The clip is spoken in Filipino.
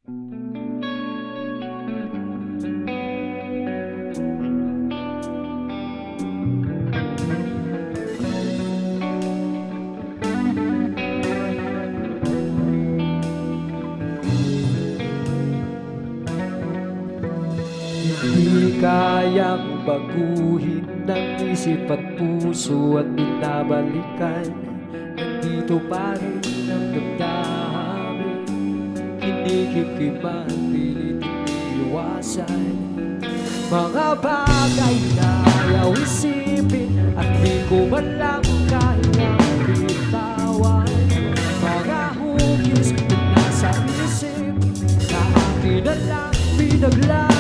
Di kayang baguhin ng isip at puso at binabalikan. Nandito pa rin ang damdamin, kinikikiman, pilit iniiwasan. Mga bagay na ayaw isipin at di ko man lang kayang bitawan. Mga hugis na nasa isip na akin na lang pinaglaan.